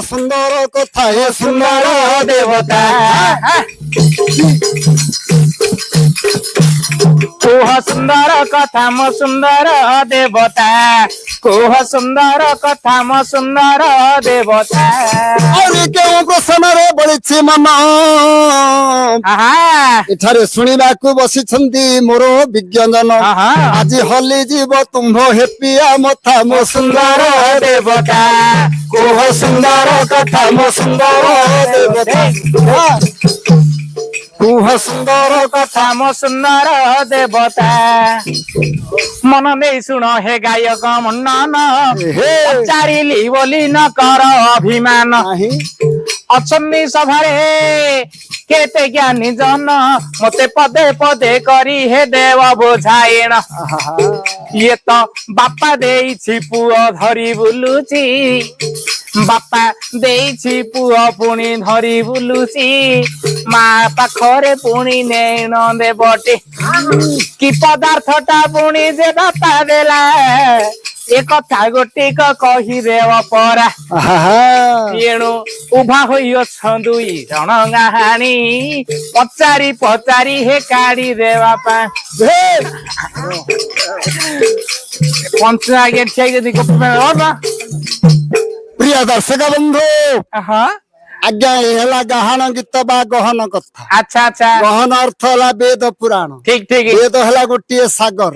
ସୁନ୍ଦର କଥା ହେ ସୁନ୍ଦର ଦେବତା କୁହ ସୁନ୍ଦର କଥା ମୋ ସୁନ୍ଦର ଦେବତା କୁହ ସୁନ୍ଦର କଥା ମୋ ସୁନ୍ଦର ଦେବତା ଆହୁରି କେଉଁ ପ୍ରଶ୍ନରେ ବଳିଛି ମନ ଏଠାରେ ଶୁଣିବାକୁ ବସିଛନ୍ତି ମୋର ବିଜ୍ଞଜନ ଆଜି ହଲି ଯିବ ତୁମ୍ଭ ହେପିଆ ମଥା ମୋ ସୁନ୍ଦର ଦେବତା କୁହ ସୁନ୍ଦର କଥା ମୋ ସୁନ୍ଦର ଦେବତା କୁହ ସୁନ୍ଦର କଥା ମୋ ସୁନ୍ଦର ଦେବତା ମନ ଦେଇ ଶୁଣ ହେ ଗାୟକ ମଣ୍ଡନ ଚାରିଲି ବୋଲି ନ କର ଅଭିମାନ ଅଛନ୍ତି ସଭାରେ କେତେ ଜ୍ଞାନୀ ଜନ ମତେ ପଦେ ପଦେ କରି ହେ ଦେବ ବୁଝାଇଣ ଇଏ ତ ବାପା ଦେଇଛି ପୁଅ ଧରି ବୁଲୁଛି ବାପା ଦେଇଛି ପୁଅ ପୁଣି ଧରି ବୁଲୁଛି ମା ପାଖରେ ପୁଣି ନେଣ ଦେବଟେ କି ପଦାର୍ଥଟା ପୁଣି ଯେ ବାପା ଦେଲା ଏ କଥା ଗୋଟିକ କହିଦେବ ପରା ଏଣୁ ଉଭା ହୋଇ ଅଛନ୍ତି ଦୁଇ ଜଣ ଗାହାଣୀ ପଚାରି ପଚାରି ହେ କାଢି ଦେବା ପାଇଁ ପଞ୍ଚ ଆଜ୍ଞା ଠିଆ ଯଦି ପ୍ରିୟ ଦର୍ଶକ ବନ୍ଧୁ ଆଜ୍ଞା ଏ ହେଲା ଗାହାଣ ଗୀତ ବା ଗହନ କଥା ଆଚ୍ଛା ଆଚ୍ଛା ଗହନ ଅର୍ଥ ହେଲା ବେଦ ପୁରାଣ ଠିକ ଠିକ ବେଦ ହେଲା ଗୋଟିଏ ସାଗର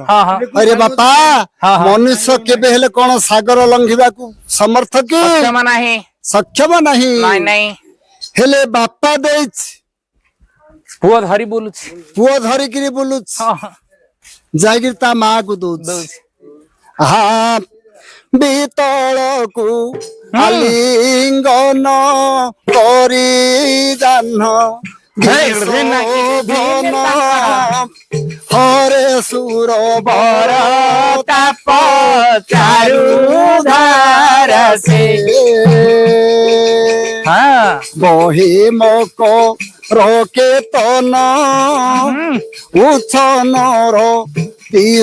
ଆରେ ବାପା ମନୁଷ୍ୟ କେବେ ହେଲେ କଣ ସାଗର ଲଙ୍ଘିବାକୁ ସମର୍ଥ କି ନାହିଁ ସକ୍ଷମ ନାହିଁ ନାଇଁ ହେଲେ ବାପା ଦେଇଛି ପୁଅ ଧରି ବୁଲୁଛି ପୁଅ ଧରିକିରି ବୁଲୁଛି ଯାଇକିରି ତା ମା କୁ ଦଉଛି ବିତଳକୁ ଆଲିଙ୍ଗନ କରି ଜାହ୍ନ ହରେ ସୁର ବର ତାପ ଚାରୁ ଧାର ସେ ବହି ମକ ରକେତନ ଉଚ୍ଛନର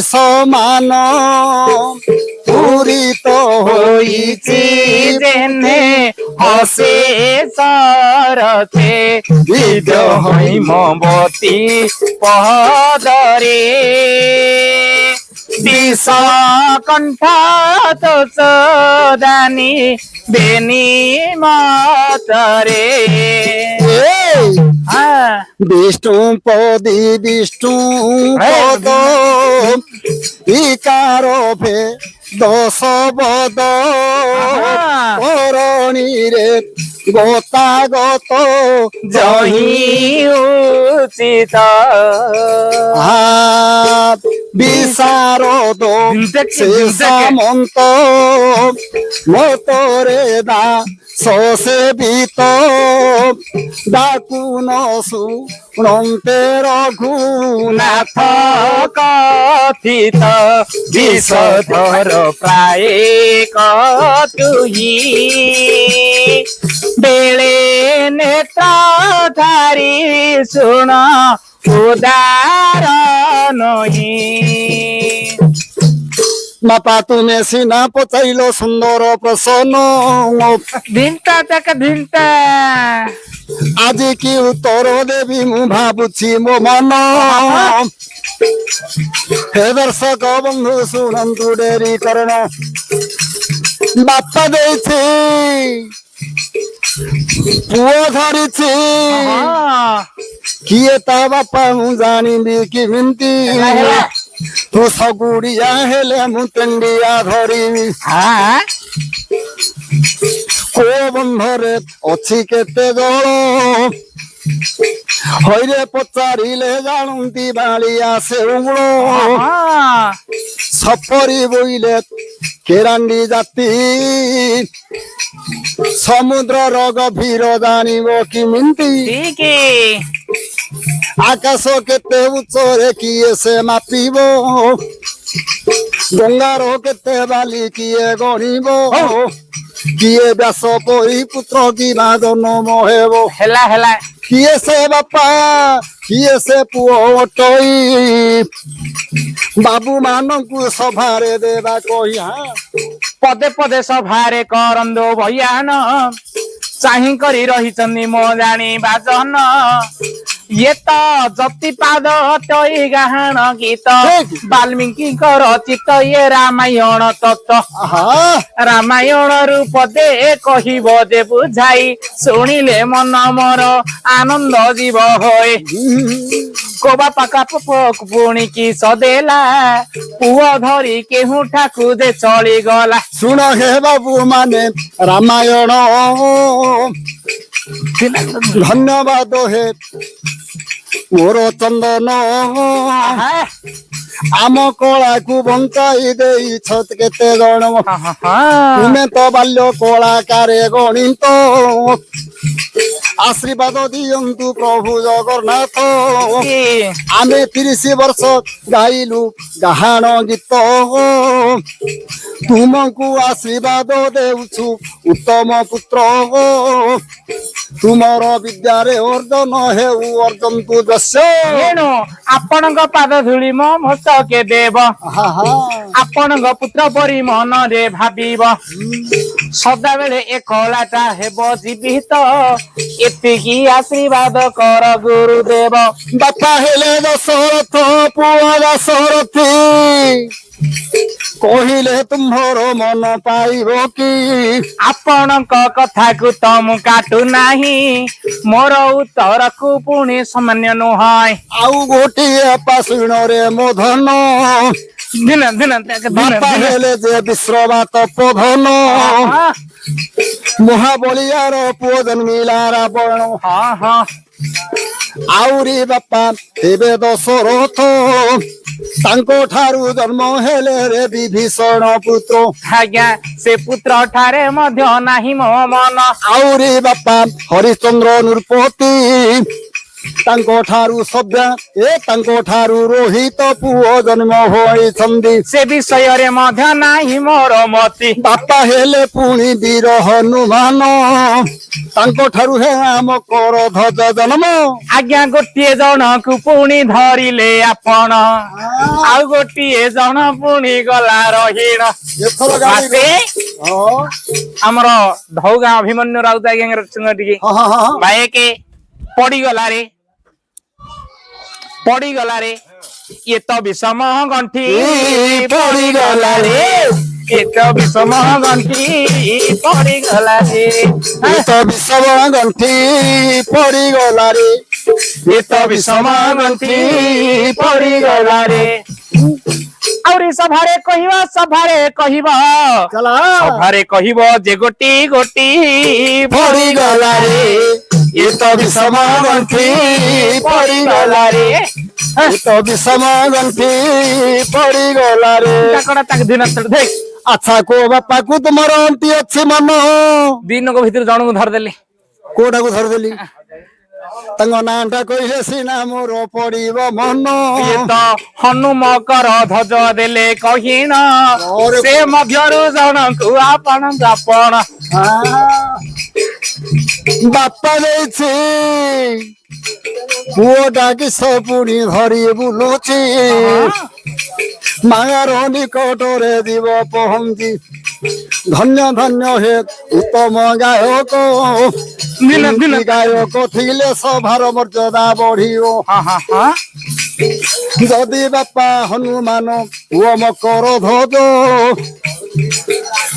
ସମାନ ପୂରିତ ହୋଇଛି ଯେନେ ହସେ ସରତେ ମବତୀ ପଦରେ ବିଷ କଣ୍ଠ ତ ସଦାନି ବେନି ମତରେ ବିଷ୍ଣୁ ପଦି ବିଷ୍ଣୁ ପଦ ବିକାର ଭେ ଦଶ ବଦ କରଣୀରେ ଗତାଗତ ଜହି ଉଚିତ ବିଶାରଦ ସେ ସାମନ୍ତ ମତରେ ଦା ସେବିତ ডাকুন শুনতে রঘুনাথ কথিত বিষধর প্রায় কতুহি বেলে নেত্রধারী শুণ উদার নহি বাপা তুমি সিনা পচাইল সুন্দর প্রসন্ন ধিনটা তাকে ধিনটা আজি কি উত্তর দেবী মু ভাবুছি মো মন হে দর্শক বন্ধু শুনন্তু ডেরি করণ বাপা ଦେଇଛି ପୁଅ ଧରିଛି କିଏ ତା ବାପା ମୁଁ ଜାଣିବି କେମିତି ତୁ ସଗୁଡିଆ ହେଲେ ମୁଁ ତେଣ୍ଡିଆ ଧରିବି କୋ ବନ୍ଧରେ ଅଛି କେତେ ଜଳ ହଇରେ ପଚାରିଲେ ଜାଣନ୍ତି ବାଳିଆ ସେଉଳ ସପରି ବୋଇଲେ କେରାଣ୍ଡି ଜାତି ସମୁଦ୍ରର ଗଭୀର ଜାଣିବ କେମିତି ଆକାଶ କେତେ ଉଚ୍ଚରେ କିଏ ସେ ମାପିବ ଗଙ୍ଗାର କେତେ ବାଲି କିଏ ଗଣିବ କିଏ ବ୍ୟାସ ପରି ପୁତ୍ର କି ମା ଜନ୍ମ ହେବ ହେଲା ହେଲା କିଏ ସେ ବାପା କିଏ ସେ ପୁଅ ଅଟଇ ବାବୁ ମାନଙ୍କୁ ସଭାରେ ଦେବା କହିଆ ପଦେ ପଦେ ସଭାରେ କରନ୍ତୁ ଭୟାନ ଚାହିଁ କରି ରହିଛନ୍ତି ମୋ ଜାଣିବା ଜନ ଇଏ ତ ଯତିପାଦ ଟଇ ଗାହାଣ ଗୀତ ବାଲ୍ମୀକିଙ୍କର ଚିତ ଇଏ ରାମାୟଣ ତତ୍ତ୍ୱ ଆହା ରାମାୟଣ ରୂପ ଦେ କହିବ ଯେ ବୁଝାଇ ଶୁଣିଲେ ମନ ମୋର ଆନନ୍ଦ ଯିବ ହୋଇ କୋ ବାପା ପୁଣି କି ସଦେଲା ପୁଅ ଧରି କେଉଁଠାକୁ ଯେ ଚଳିଗଲା ଶୁଣ ହେ ବାବୁ ମାନେ ରାମାୟଣ ଧନ୍ୟବାଦ ହେ ମୋର ଚନ୍ଦନ ଆମ କଳାକୁ ବଞ୍ଚାଇ ଦେଇଛ କେତେ ଜଣ ତୁମେ ତ ବାଲ୍ୟ କଳାକାରେ ଗଣିତ ଆଶୀର୍ବାଦ ଦିଅନ୍ତୁ ପ୍ରଭୁ ଜଗନ୍ନାଥ ଆମେ 30 ବର୍ଷ ଗାଇଲୁ ଗାହାଣ ଗୀତ ତୁମକୁ ଆଶୀର୍ବାଦ ଦେଉଛୁ ଉତ୍ତମ ପୁତ୍ର ତୁମର ବିଦ୍ୟାରେ ଅର୍ଜନ ହେଉ ଅର୍ଜନ୍ତୁ ଯଶ ଏଣୁ ଆପଣଙ୍କ ପାଦ ଧୂଳି ମୋ ମସ୍ତକେ ଦେବ ଆପଣଙ୍କ ପୁତ୍ର ପରି ମନରେ ଭାବିବ ସଦାବେଳେ ଏ କଳାଟା ହେବ ଜୀବିତ ଏତିକି ଆଶୀର୍ବାଦ କର ଗୁରୁଦେବ ବାପା ହେଲେ ଦଶରଥ ପୁଅ ଦଶରଥୀ କହିଲେ ତୁମ୍ଭର ମନ ପାଇବ କି ଆପଣଙ୍କ କଥାକୁ ତ ମୁଁ କାଟୁ ନାହିଁ ମୋର ଉତ୍ତରକୁ ପୁଣି ସାମାନ୍ୟ ନୁହଁ ଆଉ ଗୋଟିଏ ପାଶୁଣରେ ମୋ ଧନ ବାପା ହେଲେ ଯେ ବିଶ୍ରବାତ ପ୍ରଧନ ମହାବଳିଆର ପୁଅ ଜନ୍ମିଲା ରାବଣ ଆହୁରି ବାପା ଏବେ ଦଶରଥ ତାଙ୍କ ଠାରୁ ଜନ୍ମ ହେଲେ ରେ ବିଭୀଷଣ ପୁତ୍ର ଆଜ୍ଞା ସେ ପୁତ୍ର ଠାରେ ମଧ୍ୟ ନାହିଁ ମୋ ମନ ଆହୁରି ବାପା ହରିଶ୍ଚନ୍ଦ୍ର ନୃପତି ତାଙ୍କ ଠାରୁ ସଭ୍ୟା ତାଙ୍କ ଠାରୁ ରୋହିତ ପୁଅ ଜନ୍ମ ହୋଇଛନ୍ତି ସେ ବିଷୟରେ ମଧ୍ୟ ନାହିଁ ମୋର ମତି ବାପା ହେଲେ ପୁଣି ବୀର ହନୁମାନ ତାଙ୍କ ଠାରୁ ହେ ଆମ କର ଧ୍ୱଜ ଜନ୍ମ ଆଜ୍ଞା ଗୋଟିଏ ଜଣକୁ ପୁଣି ଧରିଲେ ଆପଣ ଆଉ ଗୋଟିଏ ଜଣ ପୁଣି ଗଲା ରହିଣ ଆମର ଧଉଗାଁ ଅଭିମନ୍ୟୁ ରାଉତ ଆଜ୍ଞା ଟିକେ ବାଇକେ ପଡିଗଲା ରେ ଇଏ ତ ବିଷମ ଗଣ୍ଠି ପଡିଗଲା ରେ ଇଏ ତ ବିଷମ ଗଣ୍ଠି ପଡିଗଲା ରେ ଇଏ ତ ବିଷମ ଗଣ୍ଠି ପଡିଗଲା ରେ ଇଏ ତ ବିଷମ ଗଣ୍ଠି ପଡିଗଲା ରେ ଆହୁରି ସଭାରେ କହିବ ଯେ ଗୋଟି ପଡିଗଲା ରେ ଇଏ ତ ବିଷମ ଗଣ୍ଠି ପଡିଗଲା ରେ ଇଏ ତ ବିଷମ ଗଣ୍ଠି ପଡିଗଲା ରେ ଆଚ୍ଛା କୋ ବାପାକୁ ତୁମର ଅଣ୍ଟି ଅଛି ମନ ଦିନକ ଭିତରେ ଜଣକୁ ଧରିଦେଲି କୋଉଟାକୁ ଧରିଦେଲି ତାଙ୍କ ନାଁଟା କହିଲେ ସିନା ମୋର ପଡିବ ମନ ଇଏ ତ ହନୁମକର ଧ୍ୱଜ ଦେଲେ କହିଣ ସେ ମଧ୍ୟରୁ ଜଣକୁ ଆପଣ ବାପା ଦେଇଛି ପୁଅ ଡାକିସ ପୁଣି ଧରି ବୁଲୁଛି ମାୟାର ନିକଟରେ ଯିବ ପହଞ୍ଚି ଧନ୍ୟ ଧନ୍ୟ ହେ ଉତ୍ତମ ଗାୟକ ଗାୟକ ଥିଲେ ସଭାର ମର୍ଯ୍ୟାଦା ବଢିବ ଯଦି ବାପା ହନୁମାନ ପୁଅ ମକର ଧ୍ୱଜ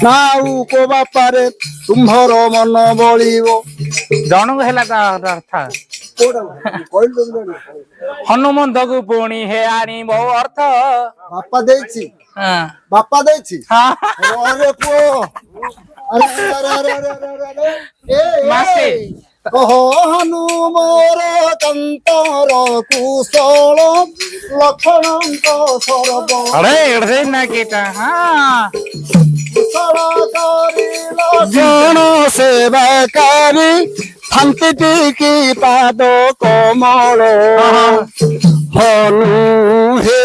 ଆଉ କୋ ବାପାରେ ତୁମ୍ଭର ମନ ବଳିବ ଜଣକୁ ହେଲା ହନୁମନ୍ତକୁ ପୁଣି ହେ ଆଣିବ ଅର୍ଥ ବାପା ଦେଇଛି ଆରେ ପୁଅ ମାସେ ଓହୋ ହନୁମର କାନ୍ତର କୁଶଳ ଲକ୍ଷଣଙ୍କ ସରବ କୁଶଳ କରିଲ ଜଣ ସେବାକାରୀ ଥାନ୍ତି ଟିକି ପାଦ କମଳ ହନୁ ହେ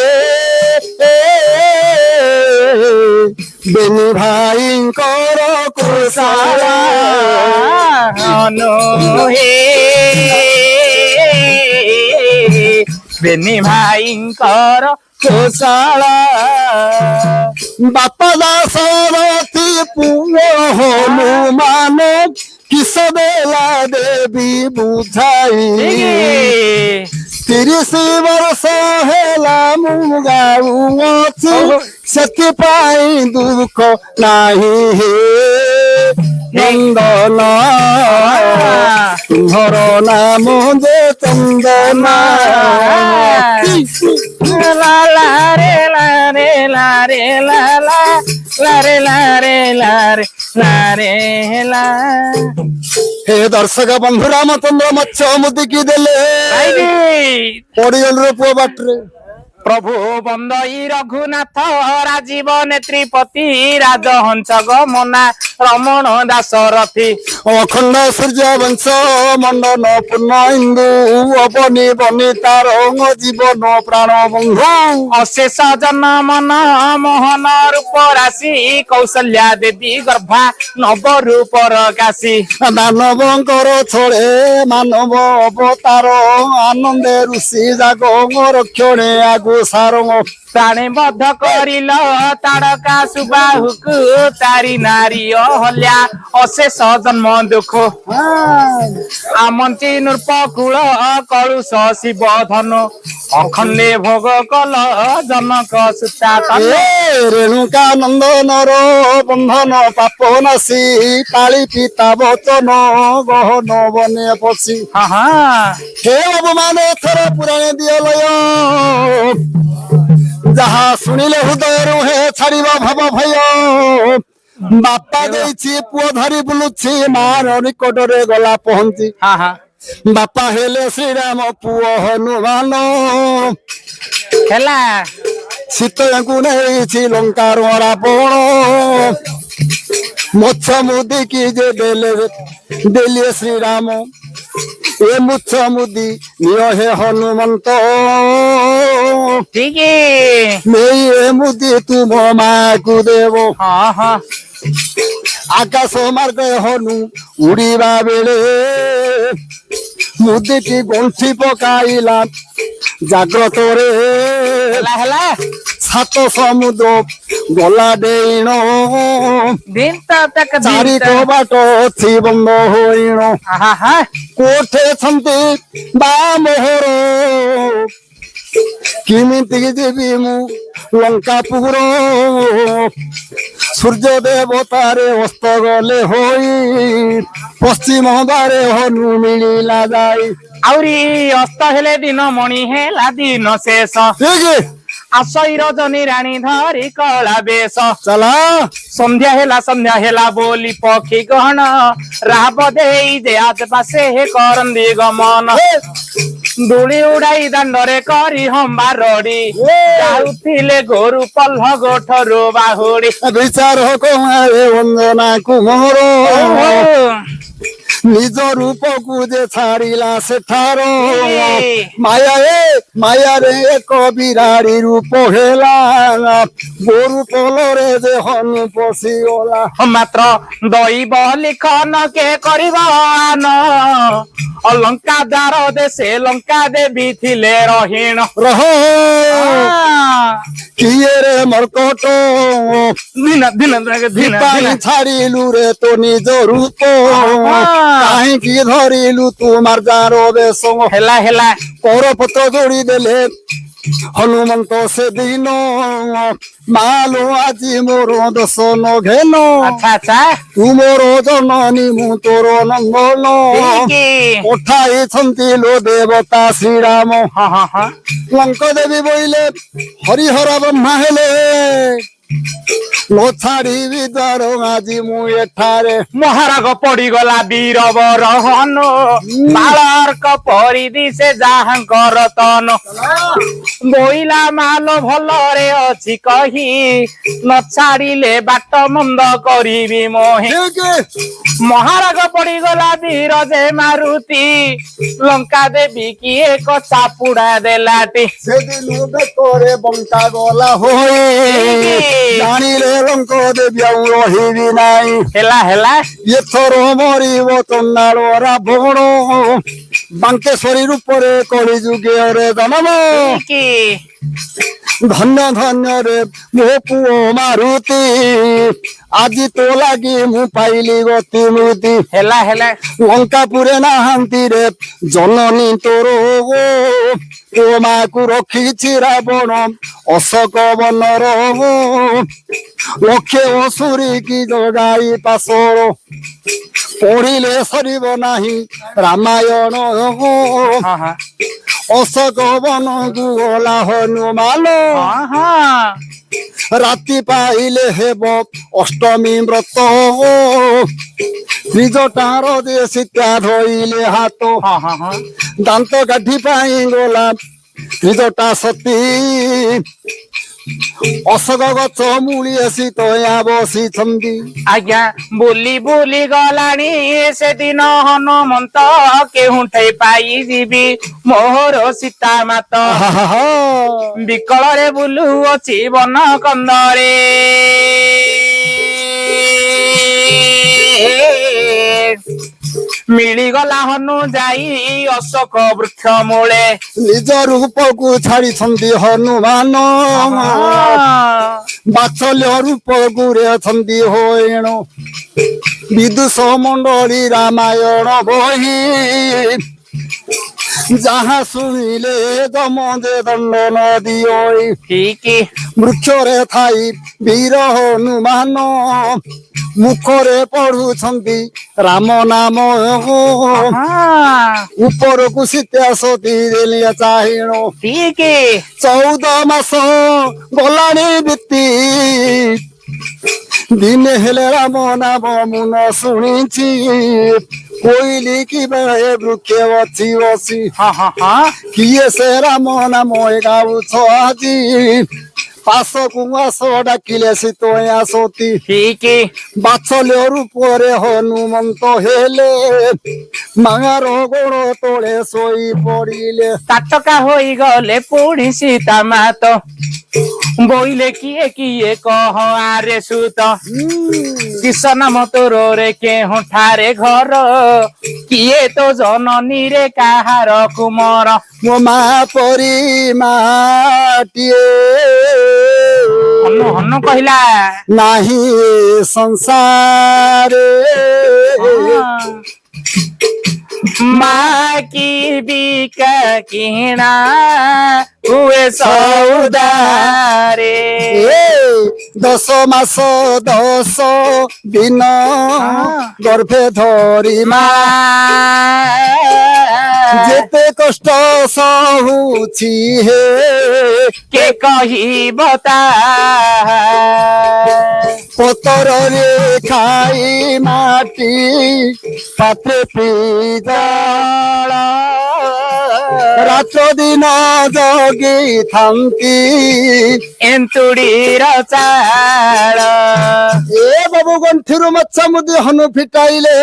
ବେନି ଭାଇଙ୍କର କୁଶଳ ହନୁ ହେ ବେନି ଭାଇଙ୍କର କୁଶଳ ବାପା ଦାସରଥୀ ପୁଅ ହନୁମାନ କିସ ଦେଲା ଦେବୀ ବୁଝାଇ 30 ବର୍ଷ ହେଲା ମୁଁ ଗାଉଅଛି ସେଥିପାଇଁ ଦୁଃଖ ନାହିଁ ହେ ନନ୍ଦନ ତୁମର ନାମ ଯେ ଚନ୍ଦନ লা লা রে লা রে লা রে লা লা লা রে লা রে লা রে লা রে লা ହେ ଦର୍ଶକ ବନ୍ଧୁ ରାମଚନ୍ଦ୍ର ମତ୍ସ୍ୟ ମୁଦିକି ଦେଲେ ପଡିଗଲୁ ରେ ପୁଅ ବାଟରେ প্রভু বন্দই রঘুনাথ রাজীব নেত্রীপতি রাজহংস গমনা রমণ দাসরথী অখণ্ড সূর্য বংশ মণ্ডন পূর্ণ ইন্দু অবনি বনিতার জীবন প্রাণ বন্ধু অশেষ জনমন মোহন রূপ রাশি কৌশল্যা দেবী গর্ভা নব রূপর কাশী দানবঙ্কর ছড়ে মানব অবতার আনন্দে ঋষি জাগ রক্ষণে আগু সারঙ্গ প্রাণে বদ্ধ করিল তারকা সুবাহুকু তারি নারী অহল্যা অশেষ জন্ম দুঃখ আমন্ত্রী নৃপকুল কলুষ শিব ধনু অখণ্ডে ভোগ কল জনক সুতা রেণুকা নন্দনর বন্ধন পাপ নাশী কালী পিতা বচন গহন বনে পশি হে অবমান থর পুরাণে দিয় লয় যাহা শুনিলে হৃদয়ରୁ হে ছাড়িব ভাব ভয় বাপা ଦେଇଛି ପୁଅ ଧରି ବୁଲୁଛି ମାର ନିକଟରେ ଗଲା ପହଞ୍ଚି ବାପା ହେଲେ ଶ୍ରୀରାମ ପୁଅ ହନୁମାନ ହେଲା ସୀତାଙ୍କୁ ନେଇଛି ଲଙ୍କାର ରାବଣ ମଛ ମୁଦିକି ଯେ ଦେଲେ ଶ୍ରୀରାମ ଏ ମୁଛ ମୁଦି ନିଅ ହେ ହନୁମନ୍ତ ঠিক ନେଇ ଏ ମୁଦି ତୁମ ମାକୁ ଦେବ ଆକାଶ ମାର୍ଗ ହନୁ ଉଡ଼ିବା ବେଳେ ମୁଦିଟି ଗଣ୍ଠି ପକାଇଲା ଜାଗ୍ରତରେ ହେଲା ହେଲା ସାତ ସମୁଦ୍ର ଗଲା ଡେଇଣ দিন তক ଚାରି କବାଟ ଅଛି ବନ୍ଦ ହୋଇଣ କୋଠେ ଛନ୍ତି ବା ମୋହର କେମିତି ଯିବି ମୁଁ ଲଙ୍କାପୁର ସୂର୍ଯ୍ୟ ଦେବତାରେ ଅସ୍ତ ଗଲେ ହୋଇ ପଶ୍ଚିମ ବାରେ ହନୁ ମିଳିଲା ଯାଇ আউরি অস্ত হেলে দিন মণি হেলা দিন শেষ আসই রজনী রানী ধরি কলা বেশ ଚାଲ সন্ধ্যা হেলা বলি পক্ষী গহন রাব দেই যে আজ পাশে হে করন্দি গমন দুলি উড়াই দাণ্ডরে করি হম্বা রড়ি যাউଥିଲେ গরু পল্ল গোঠରୁ বাহুড়ি বিচাର କମାରେ ବନ୍ଦନାକୁ ମୋର ନିଜ ରୂପକୁ ଯେ ଛାଡ଼ିଲା ସେଠାର ମାୟାରେ ଏକ ବିରାଡ଼ି ରୂପ ହେଲା ଗୋରୁ ପଲରେ ଯେ ହନୁ ପଶିଗଲା ମାତ୍ର ଦୈବ ଲିଖନ କେ କରିବ ଆନ অলঙ্কা দ্বার দেশে লঙ্কা দেবী থিলে রহিণ রহ কিয়ে রে মর্কট দিন দিন দিন ছাড়িলু রে তো নিজ রূপ কাহিঁকি ধরিলু তোমার যার বেশ হেলা হেলা করপত্র যোড়ি দেলে হনুমন্ত সেদিন মালো আজি মোর দর্শন ঘেন আচ্ছা আচ্ছা তুমর জননী মু তোর নন্দন পঠাইଛନ୍ତି লো দেবতা শ্রীরাম লঙ্ক দেবী বইলে হরিহর ব্রহ্মা হেলে নো ছাড়িবি দ্বার আজি মু এঠারে মহারাগ পড়িগলা বীরবর হন বালর্ক পরিদিশে যাহাঙ্কর তন বইলা মাল ভলরে অছি কহি ন ছাড়িলে বাট মন্দ করিবি মোহে মহারাগ পড়িগলা বীর যে মারুতি লঙ্কা দেবী কি এক চাপুড়া দেলাটি সেদিন বেকরে বঙ্কা গলা হয়ে জানিলে লঙ্ক দেবী ଆଉ ରହିବି ନାହିଁ হেলা হেলা ଏଥର ମରିବ ଚଣ୍ଡାଳ ରାବଣ ବାଙ୍କେଶ୍ୱରୀ ରୂପରେ କଳି ଯୁଗରେ ଜନମ কি ଧନ୍ୟ ଧନ୍ୟରେ ମୋ ପୁଅ ମାରୁତି ଆଜି ତୋ ଲାଗି ମୁଁ ପାଇଲି ଗତି ମୃତି ହେଲା ହେଲା ଲଙ୍କାପୁରେ ନାହାନ୍ତି ରେ ଜନନୀ ତୋର ତୋ ମାକୁ ରଖିଛି ରାବଣ ଅଶୋକ ବନର ଲକ୍ଷେ ଅସୁରୀ କି ଜଗାଇ ପାଶର ପଢିଲେ ସରିବ ନାହିଁ ରାମାୟଣ ହଁ ହଁ ଅଶୋକ ବନକୁ ଗଲା ହନୁମାନ ହଁ ହଁ ରାତି ପାଇଲେ ହେବ ଅଷ୍ଟମୀ ବ୍ରତ ତ୍ରିଜଟାର ଯେ ସୀତା ଧୋଇଲେ ହାତ ହଁ ହଁ ହଁ ଦାନ୍ତ କାଠି ପାଇଁ ଗଲା ତ୍ରିଜଟା ସତୀ ଅଶୋକ ଗଛ ମୂଳି ଆସି ତୟା ବସିଛନ୍ତି ଆଜ୍ଞା ବୁଲି ବୁଲି ଗଲାଣି ସେଦିନ ହନୁମନ୍ତ କେଉଁଠେ ପାଇଯିବି ମୋହର ସୀତା ମାତ ଆହାହା। ବିକଳରେ ବୁଲୁଅଛି ବନ କନ୍ଦରେ ମିଳିଗଲା ହନୁ ଯାଇ ଅଶୋକ ବୃକ୍ଷ ମୂଳେ ନିଜ ରୂପକୁ ଛାଡିଛନ୍ତି ହନୁମାନ ବାତ୍ସଲ୍ୟ ରୂପକୁ ରେ ଅଛନ୍ତି ହଇଣ ବିଦୁଷ ମଣ୍ଡଳୀ ରାମାୟଣ ବହି ଯାହା ଶୁଣିଲେ ଦମ ଯେ ଦଣ୍ଡ ନ ଦିଅ ଠିକ ବୃକ୍ଷରେ ଥାଇ ବୀର ହନୁମାନ ମୁଖରେ ପଢୁଛନ୍ତି ରାମ ନାମ ଉପରକୁ ସୀତା ସତୀ ଦେଲେ ଚାହିଣ ଠିକ 14 ମାସ ଗଲାଣି ବିତି ଦିନେ ହେଲେ ରାମ ନାମ ମୁଁ ନ ଶୁଣିଛି କୋଇଲି କି ବେଳେ ବୃକ୍ଷେ ଅଛି ବସି ହଁ ହଁ ହଁ କିଏ ସେ ରାମ ନାମ ଗାଉଛ ଆଜି ପାଶକୁ ଆସ ଡାକିଲେ ଶୀତୟା ସତୀ ଠିକ ବାତ୍ସଲ୍ୟ ରୂପରେ ହନୁମନ୍ତ ହେଲେ ମାର ଗୋଡ଼ ତଳେ ଶୋଇ ପଡ଼ିଲେ ତାଟକା ହୋଇଗଲେ ପୁଣି ସୀତା ମାତ ବୋଇଲେ କିଏ କିଏ କହ ଆରେ ସୁତ କିସ ନାମ ତୋର ରେ କେଉଁଠାରେ ଘର କିଏ ତ ଜନନୀରେ କାହାର କୁମର ମୋ ମା ପରି ମାଟିଏ ହନୁ ହନୁ କହିଲା ନାହିଁ ସଂସାରେ ମା କି ବିକା କିଣା ହୁଏ ସଉଦାରେ 10 ମାସ 10 ଦିନ ଗର୍ଭେ ଧରି ମା ଯେତେ କଷ୍ଟ ସହୁଛି ହେ କେ କହିବ ତା ପତରରେ ଖାଇ ମାଟି ପାତ୍ରେ ପିଜଳ ରାତ ଦିନ ଜଗିଥାନ୍ତି ଏନ୍ତୁଡ଼ିର ଚାଳ ଏ ବାବୁ ଗଣ୍ଠିରୁ ମଚ୍ଛା ମୁଦି ହନୁ ଫିଟାଇଲେ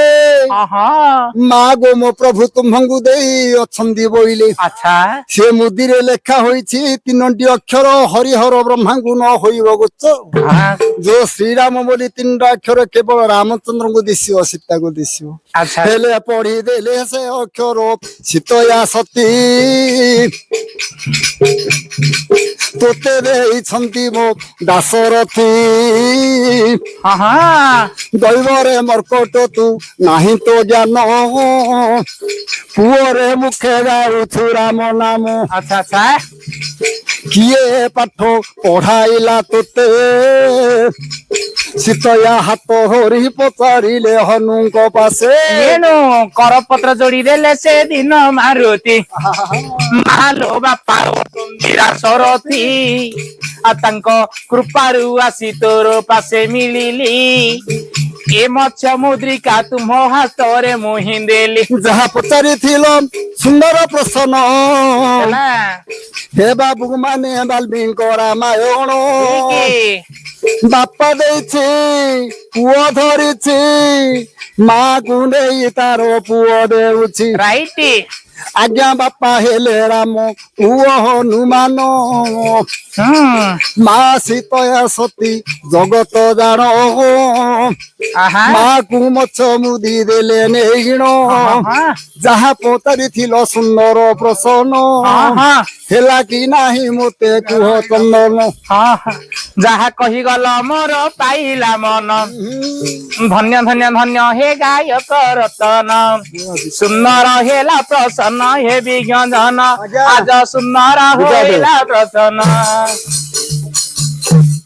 ମା ଗୋ ମୋ ପ୍ରଭୁ ତୁମ୍ଭଙ୍କୁ ଦେଇ ଅଛନ୍ତି ବୋଇଲେ ଆଚ୍ଛା ସେ ମୁଦିରେ ଲେଖା ହୋଇଛି 3ଟି ଅକ୍ଷର ହରିହର ବ୍ରହ୍ମାଙ୍କୁ ନ ହୋଇବ ଗୋଚ ଯୋଉ ଶ୍ରୀରାମ ବୋଲି 3ଟା ଅକ୍ଷର କେବଳ ରାମଚନ୍ଦ୍ରଙ୍କୁ ଦିଶିବ ସୀତାକୁ ଦିଶିବ ଆଚ୍ଛା ହେଲେ ପଢିଦେଲେ ସେ ଅକ୍ଷର ସୀତୟା ସତୀ ତୋତେ ଦେଇଛନ୍ତି ମୋ ଦାସରଥୀ ଦୈବରେ ମର୍କଟ ତୁ ନାହିଁ ତ ଜ୍ଞାନ ପୁଅରେ ମୁଖେ ଗାଉଛୁ ରାମ ନାମ ଆଚ୍ଛା ଆଚ୍ଛା କିଏ ପାଠ ପଢାଇଲା ତୋତେ ସୀତୟା ହାତ ଧରି ପଚାରିଲେ ହନୁଙ୍କ ପାଶେ ଏଣୁ କରପତ୍ର ଯୋଡିଦେଲେ ସେ ଦିନ ମାରୁତି ମାଲୋ ବାପା ସରଥୀ ଆଉ ତାଙ୍କ କୃପାରୁ ଆସି ତୋର ପାଶେ ମିଳିଲି ଏ ମତ୍ସ୍ୟ ମୁଦ୍ରିକା ତୁମ ହାତରେ ମୁହିଁ ଦେଲି ଯାହା ପଚାରିଥିଲ ସୁନ୍ଦର ପ୍ରଶ୍ନ ହେ ବାବୁ ମାନେ ବାଲ୍ମୀଙ୍କ ରାମାୟଣ ବାପା ଦେଇଛି ପୁଅ ଧରିଛି ମା କୁ ନେଇ ତାର ପୁଅ ଦେଉଛି ରାଇଟ ଆଜ୍ଞା ବାପା ହେଲେ ରାମ ପୁଅ ହନୁମାନ ମା ସୀତୟା ସତୀ ଜଗତ ଜାଣ ଆହା ମାକୁ ମଛ ମୁଦି ଦେଲେ ନେଇଣ ଆହା ଯାହା ପଚାରିଥିଲ ସୁନ୍ଦର ପ୍ରସନ୍ନ ଆହା ହେଲା କି ନାହିଁ ମୋତେ କୁହ ଚନ୍ଦନ ହଁ ଯାହା କହିଗଲ ମୋର ପାଇଲା ମନ ଧନ୍ୟ ଧନ୍ୟ ଧନ୍ୟ ହେ ଗାୟକ ରତନ ସୁନ୍ଦର ହେଲା ପ୍ରସନ୍ନ ହେ ବିଜ୍ଞ ଜନ ଆଜ ସୁନ୍ଦର ହୋଇଲା ପ୍ରସନ୍ନ